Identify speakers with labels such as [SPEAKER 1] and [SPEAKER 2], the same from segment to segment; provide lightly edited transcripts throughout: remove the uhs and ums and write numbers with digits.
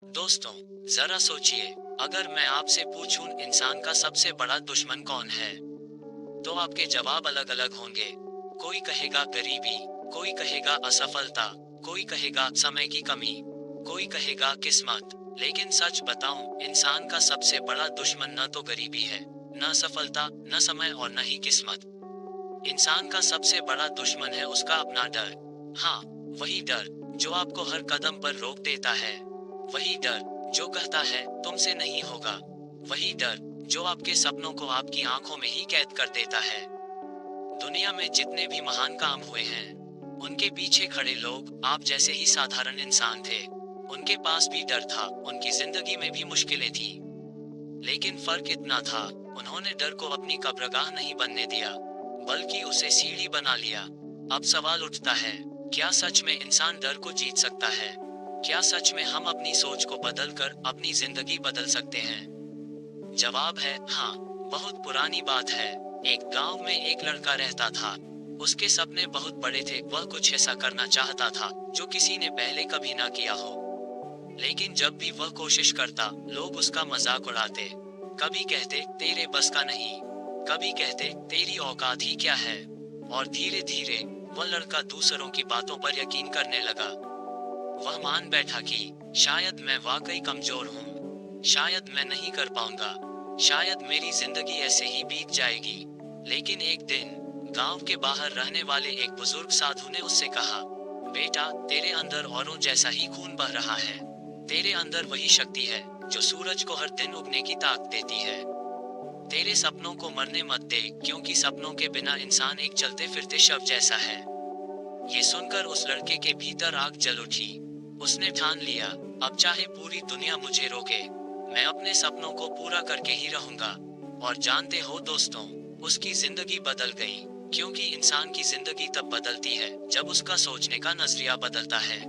[SPEAKER 1] दोस्तों, जरा सोचिए, अगर मैं आपसे पूछूं इंसान का सबसे बड़ा दुश्मन कौन है, तो आपके जवाब अलग अलग होंगे। कोई कहेगा गरीबी, कोई कहेगा असफलता, कोई कहेगा समय की कमी, कोई कहेगा किस्मत। लेकिन सच बताऊं, इंसान का सबसे बड़ा दुश्मन न तो गरीबी है, न सफलता, न समय और न ही किस्मत। इंसान का सबसे बड़ा दुश्मन है उसका अपना डर। हाँ, वही डर जो आपको हर कदम पर रोक देता है। वही डर जो कहता है तुमसे नहीं होगा। वही डर जो आपके सपनों को आपकी आंखों में ही कैद कर देता है। दुनिया में जितने भी महान काम हुए हैं, उनके पीछे खड़े लोग आप जैसे ही साधारण इंसान थे। उनके पास भी डर था, उनकी जिंदगी में भी मुश्किलें थी। लेकिन फर्क इतना था, उन्होंने डर को अपनी कब्रगाह नहीं बनने दिया, बल्कि उसे सीढ़ी बना लिया। अब सवाल उठता है, क्या सच में इंसान डर को जीत सकता है? क्या सच में हम अपनी सोच को बदलकर अपनी जिंदगी बदल सकते हैं? जवाब है हाँ। बहुत पुरानी बात है। एक गांव में एक लड़का रहता था। उसके सपने बहुत बड़े थे, वह कुछ ऐसा करना चाहता था जो किसी ने पहले कभी ना किया हो। लेकिन जब भी वह कोशिश करता, लोग उसका मजाक उड़ाते। कभी कहते तेरे बस का नहीं, कभी कहते तेरी औकात ही क्या है। और धीरे धीरे वह लड़का दूसरों की बातों पर यकीन करने लगा। वह मान बैठा कि शायद मैं वाकई कमजोर हूँ, शायद मैं नहीं कर पाऊंगा, शायद मेरी जिंदगी ऐसे ही बीत जाएगी। लेकिन एक दिन गांव के बाहर रहने वाले एक बुजुर्ग साधु ने उससे कहा, बेटा, तेरे अंदर औरों जैसा ही खून बह रहा है। तेरे अंदर वही शक्ति है जो सूरज को हर दिन उगने की ताकत देती है। तेरे सपनों को मरने मत दे, क्योंकि सपनों के बिना इंसान एक चलते फिरते शव जैसा है। ये सुनकर उस लड़के के भीतर आग जल उठी। उसने ठान लिया, अब चाहे पूरी दुनिया मुझे रोके, मैं अपने सपनों को पूरा करके ही रहूंगा। और जानते हो दोस्तों, उसकी जिंदगी बदल गई। क्योंकि इंसान की जिंदगी तब बदलती है जब उसका सोचने का नजरिया बदलता है।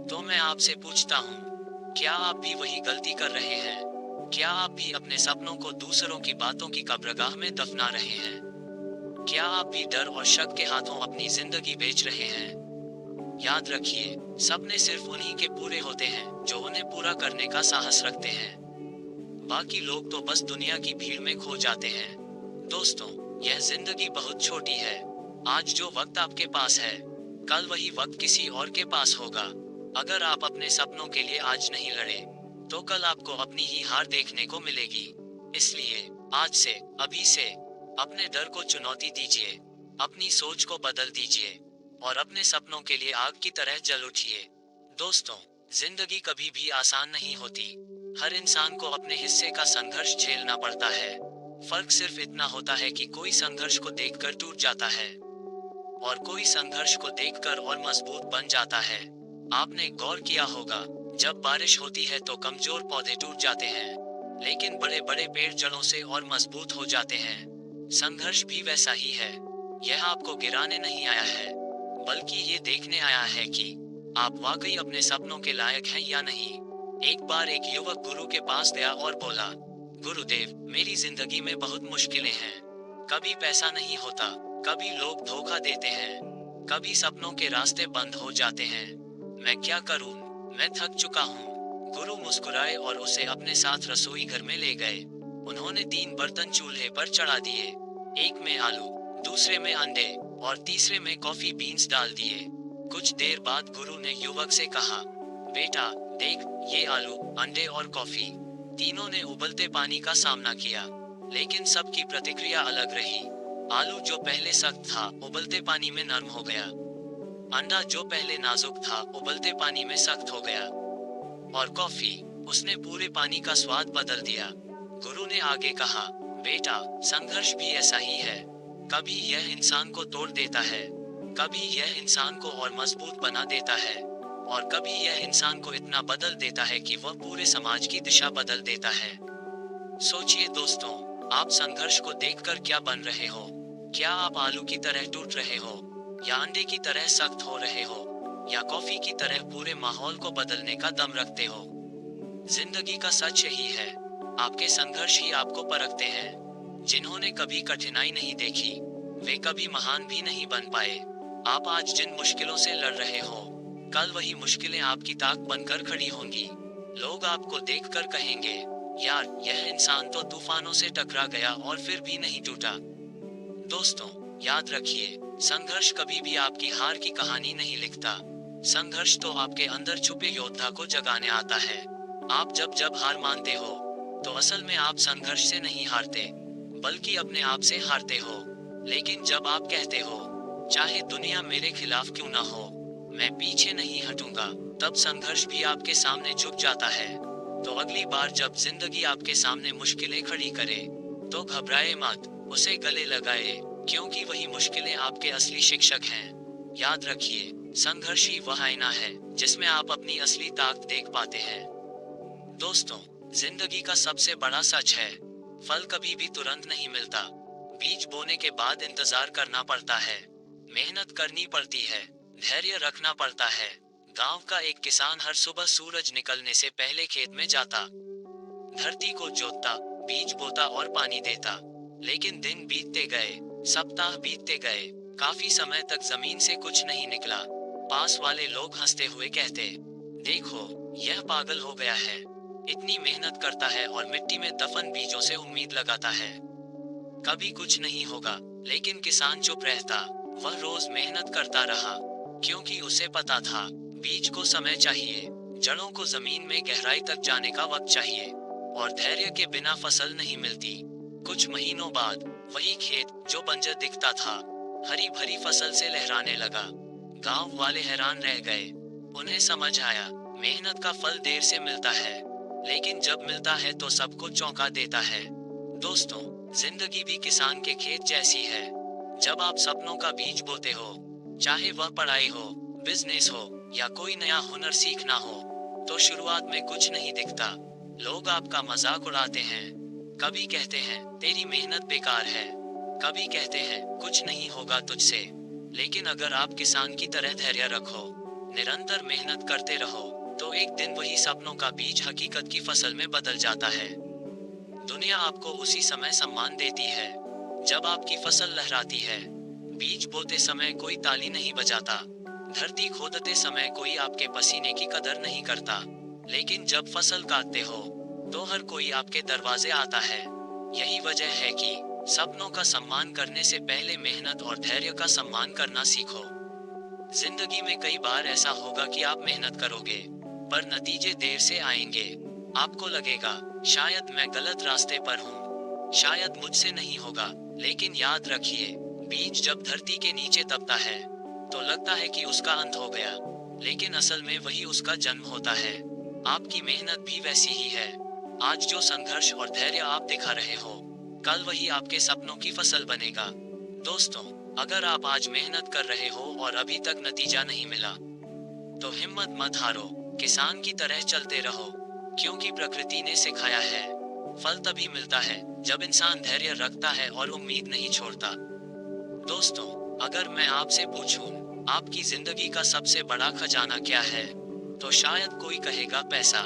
[SPEAKER 1] तो मैं आपसे पूछता हूँ, क्या आप भी वही गलती कर रहे हैं? क्या आप भी अपने सपनों को दूसरों की बातों की कब्रगाह में दफना रहे हैं? क्या आप भी डर और शक के हाथों अपनी जिंदगी बेच रहे हैं? याद रखिए, सपने सिर्फ उन्हीं के पूरे होते हैं जो उन्हें पूरा करने का साहस रखते हैं। बाकी लोग तो बस दुनिया की भीड़ में खो जाते हैं। दोस्तों, यह जिंदगी बहुत छोटी है। आज जो वक्त आपके पास है, कल वही वक्त किसी और के पास होगा। अगर आप अपने सपनों के लिए आज नहीं लड़े, तो कल आपको अपनी ही हार देखने को मिलेगी। इसलिए आज से, अभी से अपने डर को चुनौती दीजिए, अपनी सोच को बदल दीजिए और अपने सपनों के लिए आग की तरह जल उठिए। दोस्तों, जिंदगी कभी भी आसान नहीं होती। हर इंसान को अपने हिस्से का संघर्ष झेलना पड़ता है। फर्क सिर्फ इतना होता है कि कोई संघर्ष को देखकर टूट जाता है और कोई संघर्ष को देखकर और मजबूत बन जाता है। आपने गौर किया होगा, जब बारिश होती है तो कमजोर पौधे टूट जाते हैं, लेकिन बड़े बड़े पेड़ जड़ों से और मजबूत हो जाते हैं। संघर्ष भी वैसा ही है। यह आपको गिराने नहीं आया है, बल्कि ये देखने आया है कि आप वाकई अपने सपनों के लायक हैं या नहीं। एक बार एक युवक गुरु के पास गया और बोला, गुरुदेव, मेरी जिंदगी में बहुत मुश्किलें हैं। कभी पैसा नहीं होता, कभी लोग धोखा देते हैं, कभी सपनों के रास्ते बंद हो जाते हैं। मैं क्या करूं? मैं थक चुका हूं। गुरु मुस्कुराए और उसे अपने साथ रसोई घर में ले गए। उन्होंने 3 बर्तन चूल्हे पर चढ़ा दिए। एक में आलू, दूसरे में अंडे और तीसरे में कॉफी बीन्स डाल दिए। कुछ देर बाद गुरु ने युवक से कहा, बेटा, देख, ये आलू, अंडे और कॉफी। तीनों ने उबलते पानी का सामना किया, लेकिन सबकी प्रतिक्रिया अलग रही। आलू जो पहले सख्त था, उबलते पानी में नरम हो गया। अंडा जो पहले नाजुक था, उबलते पानी में सख्त हो गया। और कॉफी, उसने पूरे पानी का स्वाद बदल दिया। गुरु ने आगे कहा, बेटा, संघर्ष भी ऐसा ही है। कभी यह इंसान को तोड़ देता है, कभी यह इंसान को और मजबूत बना देता है, और कभी यह इंसान को इतना बदल देता है कि वह पूरे समाज की दिशा बदल देता है। सोचिए दोस्तों, आप संघर्ष को देखकर क्या बन रहे हो? क्या आप आलू की तरह टूट रहे हो, या अंडे की तरह सख्त हो रहे हो, या कॉफी की तरह पूरे माहौल को बदलने का दम रखते हो? जिंदगी का सच यही है, आपके संघर्ष ही आपको परखते हैं। जिन्होंने कभी कठिनाई नहीं देखी, वे कभी महान भी नहीं बन पाए। आप आज जिन मुश्किलों से लड़ रहे हो, कल वही मुश्किलें आपकी ताकत बनकर खड़ी होंगी। लोग आपको देखकर कहेंगे, यार यह इंसान तो तूफानों से टकरा गया और फिर भी नहीं टूटा। दोस्तों, याद रखिए, संघर्ष कभी भी आपकी हार की कहानी नहीं लिखता। संघर्ष तो आपके अंदर छुपे योद्धा को जगाने आता है। आप जब जब हार मानते हो, तो असल में आप संघर्ष से नहीं हारते, बल्कि अपने आप से हारते हो। लेकिन जब आप कहते हो, चाहे दुनिया मेरे खिलाफ क्यों ना हो, मैं पीछे नहीं हटूंगा, तब संघर्ष भी आपके सामने झुक जाता है। तो अगली बार जब जिंदगी आपके सामने मुश्किलें खड़ी करे, तो घबराए मत, उसे गले लगाए, क्योंकि वही मुश्किलें आपके असली शिक्षक हैं। याद रखिए, संघर्ष ही वह आईना है जिसमें आप अपनी असली ताकत देख पाते हैं। दोस्तों, जिंदगी का सबसे बड़ा सच है, फल कभी भी तुरंत नहीं मिलता। बीज बोने के बाद इंतजार करना पड़ता है, मेहनत करनी पड़ती है, धैर्य रखना पड़ता है। गांव का एक किसान हर सुबह सूरज निकलने से पहले खेत में जाता, धरती को जोतता, बीज बोता और पानी देता। लेकिन दिन बीतते गए, सप्ताह बीतते गए, काफी समय तक जमीन से कुछ नहीं निकला। पास वाले लोग हंसते हुए कहते, देखो, यह पागल हो गया है, इतनी मेहनत करता है और मिट्टी में दफन बीजों से उम्मीद लगाता है, कभी कुछ नहीं होगा। लेकिन किसान चुप रहता, वह रोज मेहनत करता रहा, क्योंकि उसे पता था, बीज को समय चाहिए, जड़ों को जमीन में गहराई तक जाने का वक्त चाहिए, और धैर्य के बिना फसल नहीं मिलती। कुछ महीनों बाद वही खेत जो बंजर दिखता था, हरी भरी फसल से लहराने लगा। गांव वाले हैरान रह गए, उन्हें समझ आया, मेहनत का फल देर से मिलता है, लेकिन जब मिलता है तो सबको चौंका देता है। दोस्तों, जिंदगी भी किसान के खेत जैसी है। जब आप सपनों का बीज बोते हो, चाहे वह पढ़ाई हो, बिजनेस हो या कोई नया हुनर सीखना हो, तो शुरुआत में कुछ नहीं दिखता। लोग आपका मजाक उड़ाते हैं, कभी कहते हैं तेरी मेहनत बेकार है, कभी कहते हैं कुछ नहीं होगा तुझसे। लेकिन अगर आप किसान की तरह धैर्य रखो, निरंतर मेहनत करते रहो, तो एक दिन वही सपनों का बीज हकीकत की फसल में बदल जाता है। दुनिया आपको उसी समय सम्मान देती है जब आपकी फसल लहराती है। बीज बोते समय कोई ताली नहीं बजाता, धरती खोदते समय कोई आपके पसीने की कदर नहीं करता, लेकिन जब फसल काटते हो, तो हर कोई आपके दरवाजे आता है। यही वजह है कि सपनों का सम्मान करने से पहले मेहनत और धैर्य का सम्मान करना सीखो। जिंदगी में कई बार ऐसा होगा कि आप मेहनत करोगे, पर नतीजे देर से आएंगे। आपको लगेगा, शायद मैं गलत रास्ते पर हूँ, शायद मुझसे नहीं होगा। लेकिन याद रखिए, बीज जब धरती के नीचे दबता है, तो लगता है कि उसका अंत हो गया, लेकिन असल में वही उसका जन्म होता है। आपकी मेहनत भी वैसी ही है। आज जो संघर्ष और धैर्य आप दिखा रहे हो, कल वही आपके सपनों की फसल बनेगा। दोस्तों, अगर आप आज मेहनत कर रहे हो और अभी तक नतीजा नहीं मिला, तो हिम्मत मत हारो, किसान की तरह चलते रहो, क्योंकि प्रकृति ने सिखाया है, फल तभी मिलता है जब इंसान धैर्य रखता है और उम्मीद नहीं छोड़ता। दोस्तों, अगर मैं आपसे पूछूं, आपकी जिंदगी का सबसे बड़ा खजाना क्या है, तो शायद कोई कहेगा पैसा,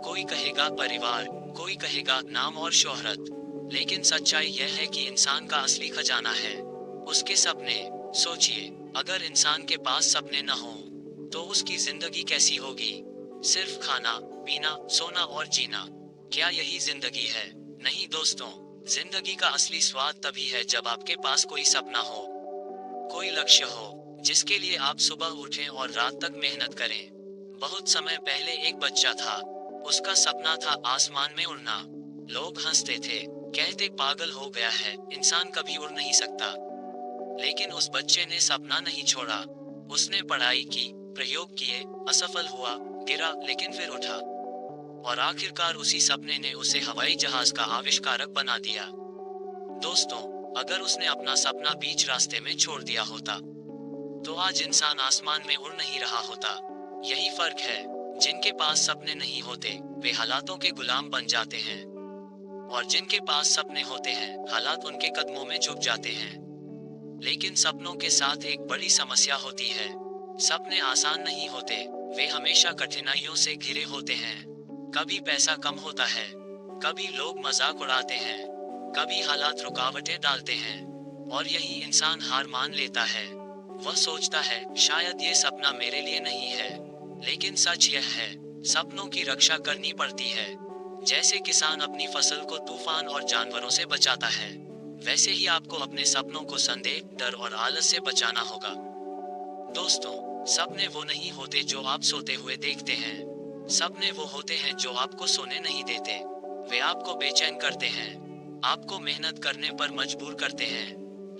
[SPEAKER 1] कोई कहेगा परिवार, कोई कहेगा नाम और शोहरत। लेकिन सच्चाई यह है कि इंसान का असली खजाना है उसके सपने। सोचिए, अगर इंसान के पास सपने न हो, तो उसकी जिंदगी कैसी होगी? सिर्फ खाना, पीना, सोना और जीना, क्या यही जिंदगी है? नहीं दोस्तों, जिंदगी का असली स्वाद तभी है जब आपके पास कोई सपना हो, कोई लक्ष्य हो, जिसके लिए आप सुबह उठें और रात तक मेहनत करें। बहुत समय पहले एक बच्चा था, उसका सपना था आसमान में उड़ना। लोग हंसते थे, कहते पागल हो गया है, इंसान कभी उड़ नहीं सकता। लेकिन उस बच्चे ने सपना नहीं छोड़ा। उसने पढ़ाई की, प्रयोग किए, असफल हुआ, गिरा, लेकिन फिर उठा, और आखिरकार उसी सपने ने उसे हवाई जहाज का आविष्कारक बना दिया। दोस्तों, अगर उसने अपना सपना बीच रास्ते में छोड़ दिया होता, तो आज इंसान आसमान में उड़ नहीं रहा होता। यही फर्क है, जिनके पास सपने नहीं होते, वे हालातों के गुलाम बन जाते हैं, और जिनके पास सपने होते हैं, हालात उनके कदमों में झुक जाते हैं। लेकिन सपनों के साथ एक बड़ी समस्या होती है, सपने आसान नहीं होते, वे हमेशा कठिनाइयों से घिरे होते हैं। कभी पैसा कम होता है, कभी लोग मजाक उड़ाते हैं, कभी हालात रुकावटें डालते हैं, और यही इंसान हार मान लेता है। वह सोचता है, शायद ये सपना मेरे लिए नहीं है। लेकिन सच यह है, सपनों की रक्षा करनी पड़ती है। जैसे किसान अपनी फसल को तूफान और जानवरों से बचाता है, वैसे ही आपको अपने सपनों को संदेह, डर और आलस से बचाना होगा। दोस्तों, सपने वो नहीं होते जो आप सोते हुए देखते हैं। सपने वो होते हैं जो आपको सोने नहीं देते। वे आपको बेचैन करते हैं, आपको मेहनत करने पर मजबूर करते हैं।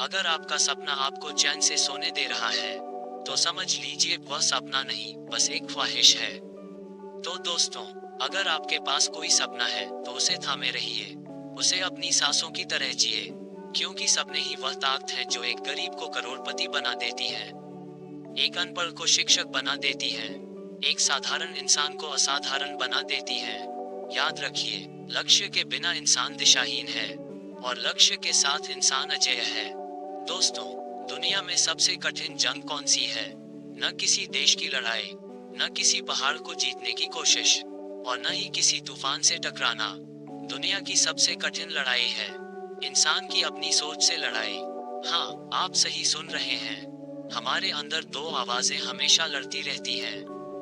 [SPEAKER 1] अगर आपका सपना आपको चैन से सोने दे रहा है, तो समझ लीजिए वह सपना नहीं, बस एक ख्वाहिश है। तो दोस्तों, अगर आपके पास कोई सपना है तो उसे थामे रहिए, उसे अपनी सांसों की तरह जिए, क्योंकि सपने ही वह ताकत है जो एक गरीब को करोड़पति बना देती है, एक अनपढ़ को शिक्षक बना देती है, एक साधारण इंसान को असाधारण बना देती है। याद रखिए, लक्ष्य के बिना इंसान दिशाहीन है और लक्ष्य के साथ इंसान अजेय है। दोस्तों, दुनिया में सबसे कठिन जंग कौन सी है? न किसी देश की लड़ाई, न किसी पहाड़ को जीतने की कोशिश, और न ही किसी तूफान से टकराना। दुनिया की सबसे कठिन लड़ाई है इंसान की अपनी सोच से लड़ाई। हाँ, आप सही सुन रहे हैं। हमारे अंदर दो आवाजें हमेशा लड़ती रहती हैं।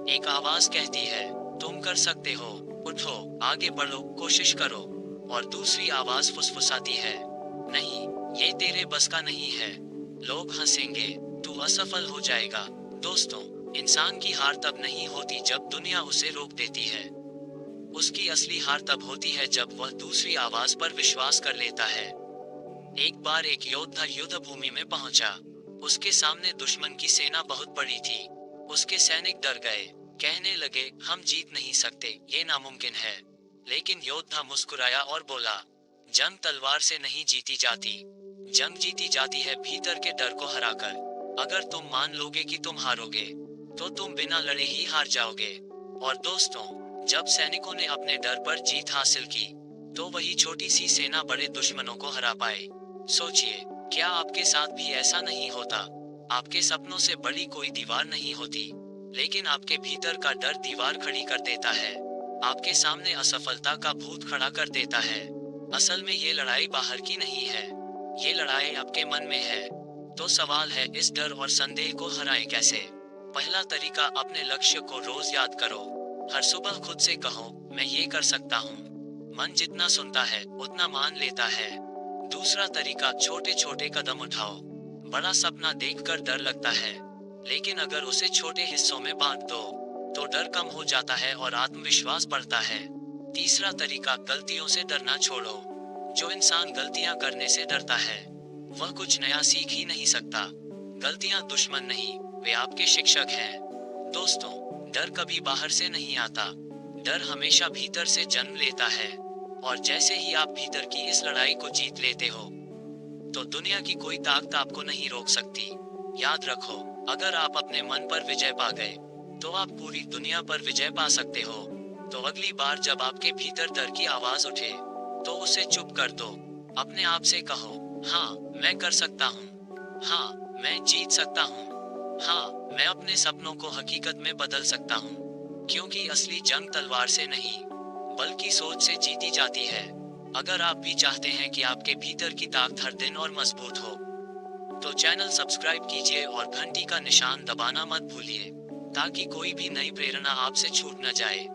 [SPEAKER 1] एक आवाज कहती है, तुम कर सकते हो, उठो, आगे बढ़ो, कोशिश करो। और दूसरी आवाज फुसफुसाती है, नहीं, ये तेरे बस का नहीं है, लोग हंसेंगे, तू असफल हो जाएगा। दोस्तों, इंसान की हार तब नहीं होती जब दुनिया उसे रोक देती है। उसकी असली हार तब होती है जब वह दूसरी आवाज पर विश्वास कर लेता है। एक बार एक योद्धा युद्ध भूमि में पहुंचा। उसके सामने दुश्मन की सेना बहुत बड़ी थी। उसके सैनिक डर गए, कहने लगे, हम जीत नहीं सकते, ये नामुमकिन है। लेकिन योद्धा मुस्कुराया और बोला, जंग तलवार से नहीं जीती जाती, जंग जीती जाती है भीतर के डर को हराकर। अगर तुम मान लोगे कि तुम हारोगे, तो तुम बिना लड़े ही हार जाओगे। और दोस्तों, जब सैनिकों ने अपने डर पर जीत हासिल की, तो वही छोटी सी सेना बड़े दुश्मनों को हरा पाए। सोचिए, क्या आपके साथ भी ऐसा नहीं होता? आपके सपनों से बड़ी कोई दीवार नहीं होती, लेकिन आपके भीतर का डर दीवार खड़ी कर देता है, आपके सामने असफलता का भूत खड़ा कर देता है। असल में ये लड़ाई बाहर की नहीं है, ये लड़ाई आपके मन में है। तो सवाल है, इस डर और संदेह को हराएं कैसे? पहला तरीका, अपने लक्ष्य को रोज याद करो। हर सुबह खुद से कहो, मैं ये कर सकता हूँ। मन जितना सुनता है उतना मान लेता है। दूसरा तरीका, छोटे छोटे कदम उठाओ। बड़ा सपना देखकर डर लगता है, लेकिन अगर उसे छोटे हिस्सों में बांट दो, तो डर कम हो जाता है और आत्मविश्वास बढ़ता है। तीसरा तरीका, गलतियों से डरना छोड़ो। जो इंसान गलतियां करने से डरता है, वह कुछ नया सीख ही नहीं सकता। गलतियां दुश्मन नहीं, वे आपके शिक्षक हैं। दोस्तों, डर कभी बाहर से नहीं आता, डर हमेशा भीतर से जन्म लेता है। और जैसे ही आप भीतर की इस लड़ाई को जीत लेते हो, तो दुनिया की कोई ताकत आपको नहीं रोक सकती। याद रखो, अगर आप अपने मन पर विजय पा गए, तो आप पूरी दुनिया पर विजय पा सकते हो। तो अगली बार जब आपके भीतर डर की आवाज उठे, तो उसे चुप कर दो। अपने आप से कहो, हाँ, मैं कर सकता हूँ, हाँ, मैं जीत सकता हूँ, हाँ, मैं अपने सपनों को हकीकत में बदल सकता हूँ। क्योंकि असली जंग तलवार से नहीं, बल्कि सोच से जीती जाती है। अगर आप भी चाहते हैं कि आपके भीतर की ताकत हर दिन और मजबूत हो, तो चैनल सब्सक्राइब कीजिए और घंटी का निशान दबाना मत भूलिए, ताकि कोई भी नई प्रेरणा आपसे छूट न जाए।